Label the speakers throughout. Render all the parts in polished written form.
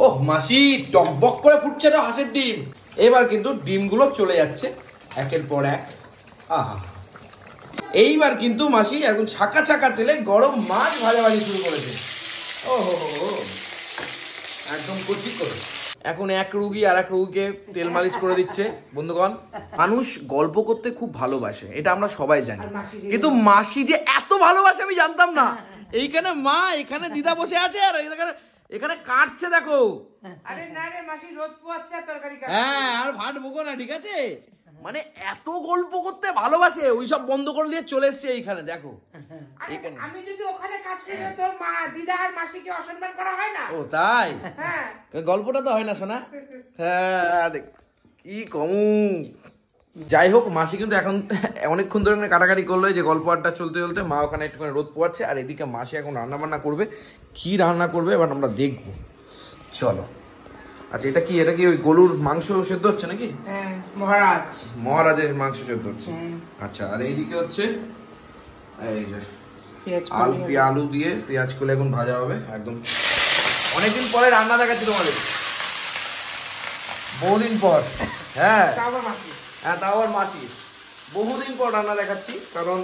Speaker 1: ওহ মাসি টকবক করে ফুটছে না হাঁসের ডিম। এবার কিন্তু ডিমগুলো চলে যাচ্ছে একের পর এক। আহা, এইবার কিন্তু মাসি এখন ছাকা ছাকা তেলে গরম মাছ ভাজাভাজি শুরু করেছে। ওহো একদম কচি করে। এখন এক রুগী আর এক রুগীকে তেল মালিশ করে দিচ্ছে। বন্ধুগণ, মানুষ গল্প করতে খুব ভালোবাসে, এটা আমরা সবাই জানি, কিন্তু মাসি যে এত ভালোবাসে আমি জানতাম না। এইখানে মা, এখানে দিদা বসে আছে আর এখানে কাটছে দেখো।
Speaker 2: আরে না রে মাসি রোদ পোয়াচ্ছে তরকারি কাটছে।
Speaker 1: হ্যাঁ আর ভাট বকো না, ঠিক আছে? মানে এত গল্প করতে ভালোবাসে, ওইসব বন্ধ করে দিয়ে চলে এসছে এইখানে দেখো।
Speaker 2: আমি যদি ওখানে কাজ করি তোর মা দিদা আর মাসিকে অসম্মান করা হয় না?
Speaker 1: ও তাই?
Speaker 2: হ্যাঁ
Speaker 1: গল্পটা তো হয় না শোনা। হ্যাঁ দেখ কি কমু। যাই হোক, মাসি কিন্তু এখন অনেকক্ষণ ধরে কাটাকাটি করলো, যে গল্প আড্ডা চলতে চলতে মা ওখানে একটুখানি রোদ পোয়াচ্ছে, আর এদিকে মাসি এখন রান্না বান্না করবে। কি রান্না করবে এবার আমরা দেখবো, চলো। আচ্ছা এটা কি ওই গরুর মাংস সেদ্ধ হচ্ছে নাকি?
Speaker 2: হ্যাঁ
Speaker 1: মহারাজের মাংস সেদ্ধ হচ্ছে। আচ্ছা, আর এইদিকে হচ্ছে এই যে আলু দিয়ে পেঁয়াজ করে এখন ভাজা হবে। একদম অনেকদিন পরে রান্না দেখাচ্ছি তোমাদের, বহুদিন পর। হ্যাঁ হ্যাঁ তাও আবার মাসি, বহুদিন পর রান্না দেখাচ্ছি, কারণ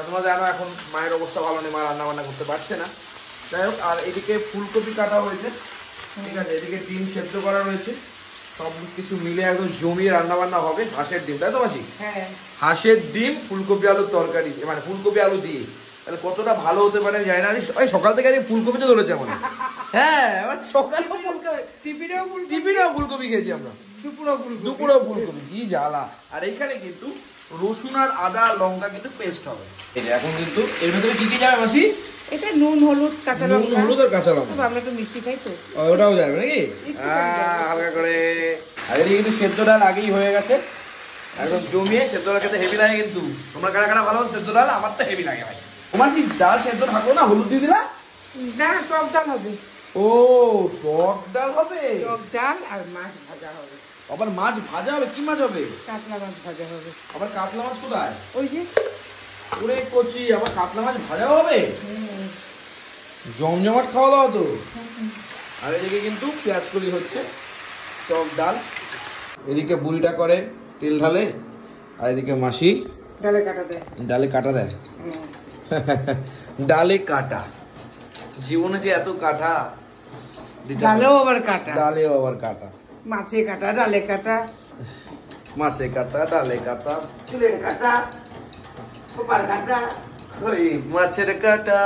Speaker 1: তোমরা জানো এখন মায়ের অবস্থা ভালো নেই, মা রান্না বান্না করতে পারছে না। যাই হোক, আর এদিকে ফুলকপি কাটা হয়েছে, ঠিক আছে, এদিকে ডিম সেদ্ধ করা রয়েছে, সব কিছু মিলে একদম জমিয়ে রান্না বান্না হবে। হাঁসের ডিম, তাই তো মাসি? হাঁসের ডিম ফুলকপি আলুর তরকারি, মানে ফুলকপি আলু দিয়ে, তাহলে কতটা ভালো হতে পারে জানি না। সকাল থেকে আজকে ফুলকপিতে ধরেছে আমাদের। হ্যাঁ সকালে টিফিনেও ফুলকপি খেয়েছি আমরা, দুপুরেও ফুলকপি, কি জ্বালা। আর এইখানে কিন্তু রসুন আর আদা লঙ্কা কিন্তু পেস্ট হবে। এখন কিন্তু এর ভেতরে কি কি যাবে মাসি?
Speaker 2: এটা নুন হলুদ কাঁচা লঙ্কা,
Speaker 1: হলুদ আর কাঁচা লঙ্কা,
Speaker 2: আমরা একটু মিষ্টি খাই তো,
Speaker 1: ওটাও যাবে নাকি হালকা করে। আর এদিকে কিন্তু সেদ্ধ ডাল আগেই হয়ে গেছে, একদম জমিয়ে। সেদ্ধ ডাল খেতে হেভি লাগে, কিন্তু তোমরা কারা কারা ভালো সেদ্ধ ডাল? আমার তো হেভি লাগে ভাই। তোমার কি ডাল সেদ্ধ থাকলো না, হলুদ দিয়ে দিলা?
Speaker 2: না টক ডাল হবে।
Speaker 1: ও টক ডাল হবে,
Speaker 2: টক ডাল আর মাছ ভাজা হবে।
Speaker 1: আবার মাছ ভাজা হবে? কি মাছ হবে?
Speaker 2: কাতলা মাছ ভাজা হবে।
Speaker 1: আবার কাতলা মাছ কোথায়?
Speaker 2: ওই যে
Speaker 1: ওরে কচি, আবার কাতলা মাছ ভাজা হবে? জমজমাট খাওয়া দাওয়া তো। আর এদিকে কিন্তু পেঁয়াজ কলি হচ্ছে, টক ডাল, এদিকে বুড়িটা করে তেল ঢালে, আর এদিকে মাসি
Speaker 2: ডালে কাটা দেয়।
Speaker 1: ডালে কাটা, জীবনে যে এত কাটা,
Speaker 2: ডালেও আবার কাটা, মাছে কাটা, ডালে কাটা,
Speaker 1: ডালে কাটা,
Speaker 2: চুলের কাটা, খোপার কাটা,
Speaker 1: ওই মাছের কাটা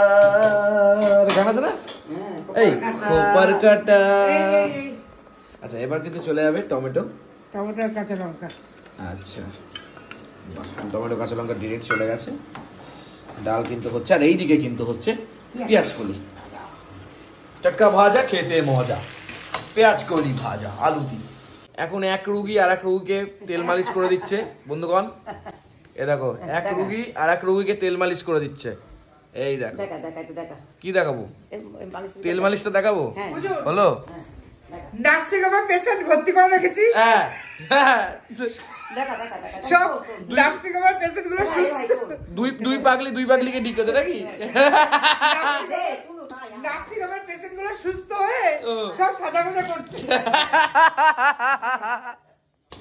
Speaker 1: গান আছে না, এই খোপার কাটা। আচ্ছা এবার কিন্তু চলে যাবে টমেটো
Speaker 2: আর কাঁচা লঙ্কা।
Speaker 1: আচ্ছা টমেটো কাঁচা লঙ্কা ডিরেক্ট চলে গেছে। ডাল কিন্তু হচ্ছে, আর এইদিকে কিন্তু হচ্ছে পেঁয়াজ কলি, টাটকা ভাজা, খেতে মজা, পেঁয়াজ কলি ভাজা আলু দিয়ে। এখন এক রুগী আর এক রুগীকে তেল মালিশ করে দিচ্ছে। বন্ধুগণ এ দেখো, এক রুগী আর এক রুগীকে তেল মালিশ করে দিচ্ছে। এই দেখো, কি দেখাবো? তেল মালিশটা দেখাবো, বলো।
Speaker 2: নার্সিং হোমে পেশেন্ট ভর্তি করে রেখেছি, সব নার্সিং হোমের পেশেন্ট গুলো
Speaker 1: দুই পাগলিকে ঠিক আছে নাকি?
Speaker 2: নার্সিং হোমের পেশেন্ট গুলো সুস্থ হয়ে সব সাজাগুজা করছে।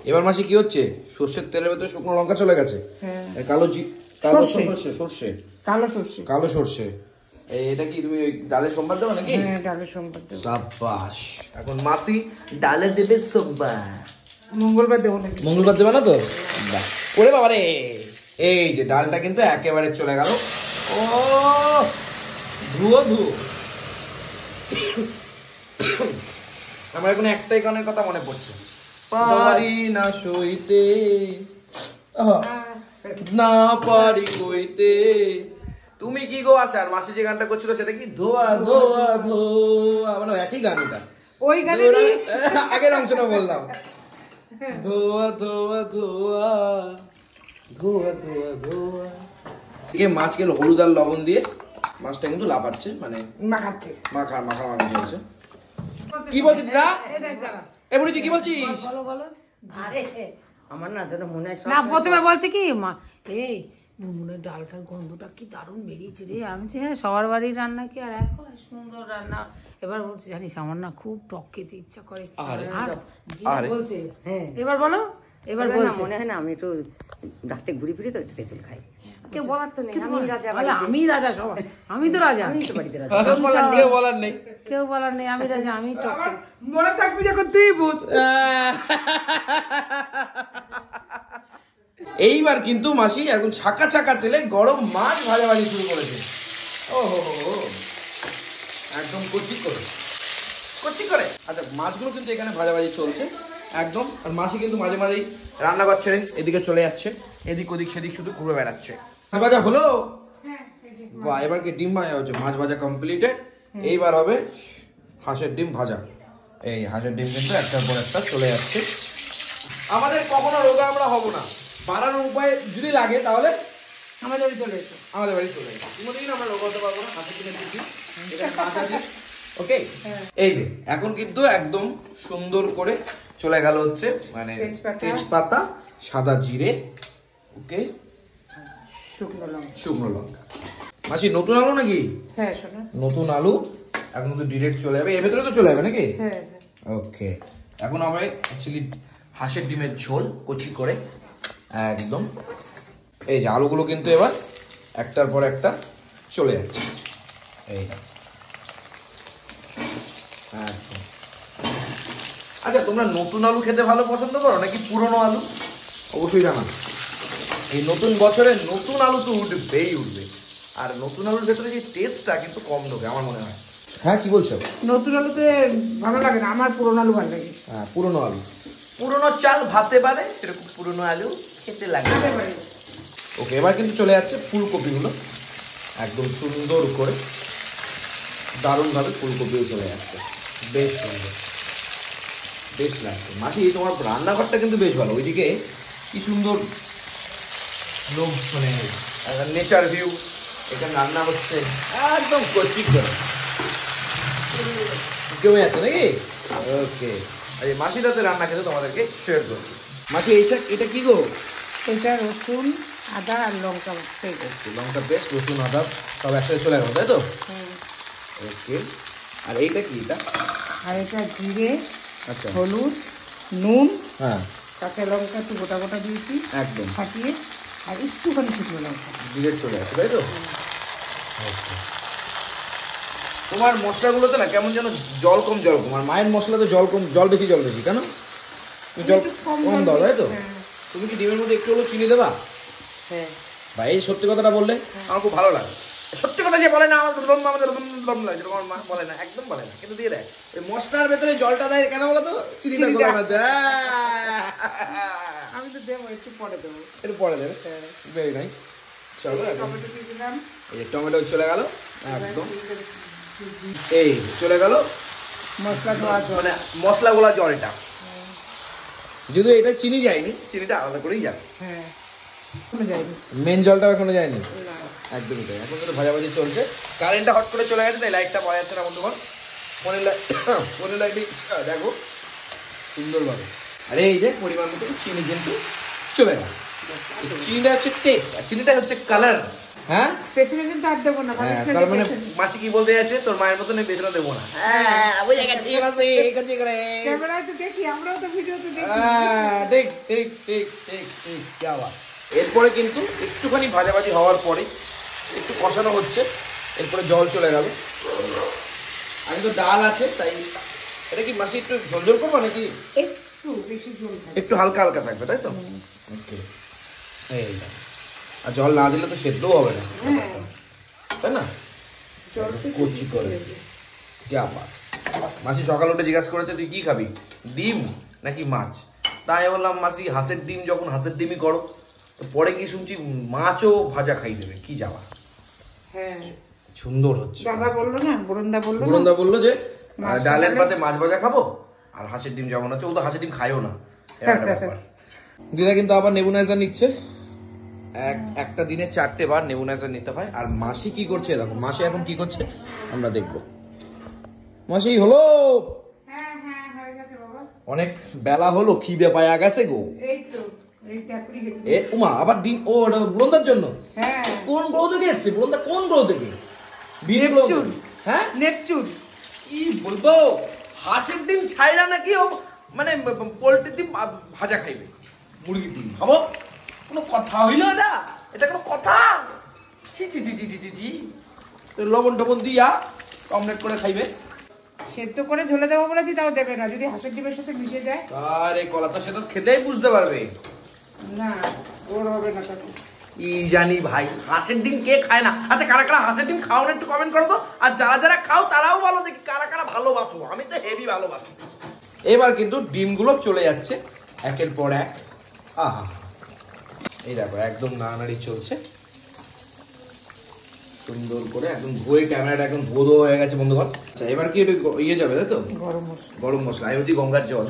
Speaker 1: এবার মাসি কি হচ্ছে? সর্ষের তেলের ভেতরে শুকনো লঙ্কা চলে গেছে, কালো সর্ষে। এটা কি তুমি ওই ডালের সম্বাদ দেবো নাকি?
Speaker 2: ডালের সম্বাদ দেবো।
Speaker 1: সাবাস, এখন মাসি ডালে দেবে সম্বাদ।
Speaker 2: মঙ্গলবার দেবো নাকি?
Speaker 1: মঙ্গলবার দেবে না তো? ওরে বাবা রে, এই যে ডালটা কিন্তু একেবারে চলে গেল। ও ধুয়ো আমার এখন একটাই গানের কথা মনে পড়ছে, পারি না সইতে না পারি কইতে তুমি কি গো আসার। মাসি যে গানটা করছিল সেটা কি? ধোয়া ধোয়া ধোয়া, মানে একই গান এটা।
Speaker 2: ওই গানে
Speaker 1: আগের অংশটা বললাম, ধোয়া ধোয়া ধোয়া ধোয়া ধোয়া ধোয়া। মাছকে হলুদ আর লবণ দিয়ে মাছটা কিন্তু লাফাচ্ছে, মানে
Speaker 2: মাখাচ্ছে,
Speaker 1: মাখামাখি হয়েছে। কি বলছিস দিদা? এ বুড়ি তুই কি বলছিস?
Speaker 2: বলো। আরে আমার না যেন মনে হয় না, প্রথমে বলছে কি এই
Speaker 3: মুনমুনের ডালটার গন্ধটা কি দারুণ বেরিয়েছে রে। আমি বলছি হ্যাঁ সবার বাড়ির রান্না কি আর এক হয়, সুন্দর রান্না। এবার বলছে জানিস আমার না খুব টক খেতে ইচ্ছা করে। আর বলছে হ্যাঁ এবার বলো, এবার বলছে
Speaker 4: মনে হয় না আমি একটু রাতে ঘুরে ফিরে তো একটু তেঁতুল খাই। কেউ বলার তো নেই, আমি রাজা।
Speaker 3: আমি রাজা, সবাই আমি তো রাজা,
Speaker 4: আমি তো বাড়িতে রাজা।
Speaker 1: কেউ বলার নেই,
Speaker 3: কেউ বলার নেই, আমি রাজা, আমি টক।
Speaker 2: মনে থাকবি যখন তুই ভূত।
Speaker 1: এইবার কিন্তু মাসি এখন ছাকা ছাকা তেলে গরম মাছ ভাজাভাজি শুরু করেছে। ও হো, একদম কচি করে আচ্ছা মাছগুলো কিন্তু এখানে ভাজাভাজি চলছে একদম। আর মাসি কিন্তু মাঝে মাঝেই রান্নাঘর ছেড়ে এদিকে চলে যাচ্ছে, এদিক ওদিক সেদিক শুধু ঘুরে বেড়াচ্ছে। ভাজা হলো, বাহ এবার কি ডিম ভাজা হচ্ছে, মাছ ভাজা কমপ্লিটেড। এইবার হবে হাঁসের ডিম ভাজা। এই হাঁসের ডিম কিন্তু একটার পর একটা চলে যাচ্ছে। আমাদের কখনো রোগা আমরা হব না, বাড়ানোর উপায় যদি লাগে তাহলে
Speaker 3: আমাদের বাড়ি চলে এসো,
Speaker 1: আমাদের বাড়ি চলে যাবে। কোনোদিন আমরা রোগা হতে পারবো না। হাঁসের ডিমের দিচ্ছি এখানে মাছ আছে। ওকে এই যে এখন কিন্তু একদম সুন্দর করে চলে গেল হচ্ছে মানে তেজপাতা, সাদা জিরে, ওকে শুকনো লঙ্কা। মাসি নতুন আলু নাকি?
Speaker 2: হ্যাঁ শোনো,
Speaker 1: নতুন আলু এখন তো ডিরেক্ট চলে যাবে, এর ভেতরে তো চলে যাবে নাকি?
Speaker 2: হ্যাঁ
Speaker 1: ওকে এখন আমরা অ্যাকচুয়ালি হাঁসের ডিমের ঝোল কচি করে একদম। এই যে আলুগুলো কিন্তু এবার একটার পর একটা চলে যাচ্ছে। এই আচ্ছা তোমরা নতুন আলু খেতে ভালো পছন্দ করো নাকি পুরনো আলু? অবশ্যই জানা। এই নতুন বছরে নতুন আলু তো উঠবেই উঠবে, আর নতুন আলুর ভেতরে যে টেস্টটা কিন্তু কম ঢোকে আমার মনে হয়। হ্যাঁ কি বলছো?
Speaker 2: নতুন আলুতে ভালো লাগে না, আমার পুরোনো আলু ভালো লাগে।
Speaker 1: হ্যাঁ পুরনো আলু, পুরনো চাল ভাতে পারে সেরকম পুরনো আলু খেতে লাগে। ওকে এবার কিন্তু চলে যাচ্ছে ফুলকপিগুলো একদম সুন্দর করে, দারুণভাবে ফুলকপিও চলে যাচ্ছে, বেশ সুন্দর, বেশ লাগছে। মাসি তোমার রান্নাঘরটা কিন্তু বেশ ভালো, ওইদিকে কি সুন্দর লোক মানে নেচার ভিউ, এখানে রান্না হচ্ছে একদম কচি করে জমে যাচ্ছে নাকি? ওকে এই মাসির হাতে রান্না খেতে তোমাদেরকে শেয়ার করছি। মাসি এইটা এটা কি গো?
Speaker 2: এটা রসুন, আদা আর লঙ্কা পেস্ট।
Speaker 1: লঙ্কা পেস্ট, রসুন, আদা সব একসাথে চলে গেল তাই তো? ওকে আর এইটা কি? এটা
Speaker 2: আর এটা জিরে,
Speaker 1: আচ্ছা
Speaker 2: হলুদ, নুন,
Speaker 1: হ্যাঁ
Speaker 2: কাঁচা লঙ্কা একটু গোটা গোটা দিয়েছি
Speaker 1: একদম
Speaker 2: ফাটিয়ে, আর একটুখানি শুকনো লঙ্কা
Speaker 1: ডিরেক্ট চলে আসে তাই তো? তোমার মশলাগুলোতে না কেমন যেন জল কম আর মায়ের মশলাতে জল কম, জল বেশি কেন? তুমি জল কম দাও তাই তো? তুমি কি ডিমের মধ্যে একটু হলেও চিনি দেবা?
Speaker 2: হ্যাঁ
Speaker 1: ভাই এই সত্যি কথাটা বললে আমার খুব ভালো লাগে। সত্যি কথা যে বলে না আমাদের দম লাগে, যেরকম আমার মা বলে না, একদম বলে না, কিন্তু দিয়ে দেয়। ওই মশলার ভেতরে জলটা দেয় কেন বলো তো? চিনিটা গলে না দেয়।
Speaker 2: আমি তো দেবো, একটু পরে দেবো।
Speaker 1: একটু পরে দেবে, ভেরি নাইস। চলো
Speaker 2: টমেটো দিয়ে দিলাম,
Speaker 1: এই টমেটো চলে গেল একদম, এই চলে গেল
Speaker 2: মশলা ধোয়া জল,
Speaker 1: মানে মশলাগুলা জল। এটা যদিও এটা চিনি যায়নি, চিনিটা আলাদা করেই যাবে।
Speaker 2: হ্যাঁ যায়নি,
Speaker 1: মেন জলটাও এখনো যায়নি,
Speaker 2: না
Speaker 1: একদমই তাই। এখন কিন্তু ভাজাভাজি চলছে, কারেন্টটা হট করে চলে গেছে তাই লাইটটা পাওয়া যাচ্ছে না বন্ধুগণ। ফোনের লাইটে দেখো সুন্দরভাবে। আর এই যে পরিমাণ মতো চিনি কিন্তু চলে গেল। চিনিটা হচ্ছে টেস্ট আর চিনিটা হচ্ছে কালার। হ্যাঁ
Speaker 2: পেছনে কিন্তু আর দেবো না,
Speaker 1: হ্যাঁ তার মানে মাসি কি বলতে যাচ্ছে, তোর মায়ের মতন পেছনে দেবো না।
Speaker 2: ক্যামেরায় তো দেখি, আমরাও তো ভিডিওতে দেখি।
Speaker 1: ঠিক ঠিক ঠিক ঠিক ঠিক क्या बात। এরপরে কিন্তু একটুখানি ভাজাভাজি হওয়ার পরে একটু কষানো হচ্ছে, এরপরে জল চলে গেল। আগে তো ডাল আছে তাই এটা কি মাসি একটু ঝোল করবো নাকি?
Speaker 2: একটু বেশি ঝোল থাকবে,
Speaker 1: একটু হালকা হালকা থাকবে তাই তো? ওকে এই আর জল না দিলে তো সেদ্ধও হবে না, তাই না? কচি করে क्या बात। মাসি সকাল উঠে জিজ্ঞাসা করেছে তুই কি খাবি, ডিম নাকি মাছ? তাই বললাম মাসি হাঁসের ডিম যখন হাঁসের ডিমই করো, তো পরে কি শুনছি মাছও ভাজা খাই দেবে, কি যাওয়া।
Speaker 2: হ্যাঁ
Speaker 1: সুন্দর হচ্ছে।
Speaker 2: দাদা বললো না,
Speaker 1: বরুণদা বললো যে ডালের পাতে মাছ ভাজা খাবো আর হাঁসের ডিম যেমন আছে, ও তো হাঁসের ডিম খায়ও না। দিদা কিন্তু আবার নেবুলাইজার নিচ্ছে, একটা দিনে 4টে বার নেবুলাইজার নিতে হয়। আর মাসি কি করছে দেখো, মাসি এখন কি করছে আমরা দেখবো। মাসি হলো,
Speaker 2: হ্যাঁ হ্যাঁ হয়ে গেছে বাবা,
Speaker 1: অনেক বেলা হলো, খিদে পায়া গেছে গো।
Speaker 2: এই তো এই ট্যাপুরি গেছে।
Speaker 1: এ উমা আবার ডিম, ও ওটা বুলন্দার জন্য।
Speaker 2: হ্যাঁ
Speaker 1: কোন গ্রহ থেকে এসছে বুলন্দা? কোন গ্রহ থেকে? বিয়ে গ্রহ? হ্যাঁ
Speaker 2: নেপচুন।
Speaker 1: কি বলবো, হাঁসের ডিম ছাইরা নাকি ও মানে পোল্ট্রির ডিম ভাজা খাইবে, মুরগির ডিম খাবো? কোনো কথা হইলো এটা? এটা কোনো কথা? ছি ছি ছি ছি ছি ছি। তো লবণ টবণ দিয়া অমলেট করে খাইবে।
Speaker 2: সেদ্ধ করে ঝোলে দেবো বলেছি, তাও দেবে না যদি হাঁসের ডিমের সাথে মিশে যায়।
Speaker 1: আরে কলা তো সে তো খেতেই বুঝতে পারবে।
Speaker 2: না ওর হবে না তাকে।
Speaker 1: কি জানি ভাই, হাঁসের ডিম কে খায় না? আচ্ছা কারা কারা হাঁসের ডিম খাও না একটু কমেন্ট করো তো। আর যারা যারা খাও তারাও বলো দেখি কারা কারা ভালোবাসো। আমি তো হেভি ভালোবাসি। এবার কিন্তু ডিমগুলো চলে যাচ্ছে একের পর এক। আহা, এই দেখো একদম নাড়ানাড়ি চলছে সুন্দর করে, একদম ধুয়ে ক্যামেরাটা একদম ধোধো হয়ে গেছে বন্ধুগণ। আচ্ছা এবার কি একটু ইয়ে যাবে তাই তো?
Speaker 2: গরম মশলা।
Speaker 1: গরম মশলা, আমি বলছি গঙ্গার জল।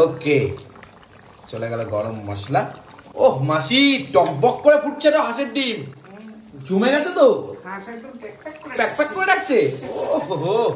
Speaker 1: ওকে, চলে গেল গরম মশলা। ওহ মাসি, টকবক করে ফুটছে না হাঁসের ডিম, জমে গেছে তো,
Speaker 2: হাঁস একদম প্যাক প্যাক করে
Speaker 1: প্যাক প্যাক করে রাখছে। ওহ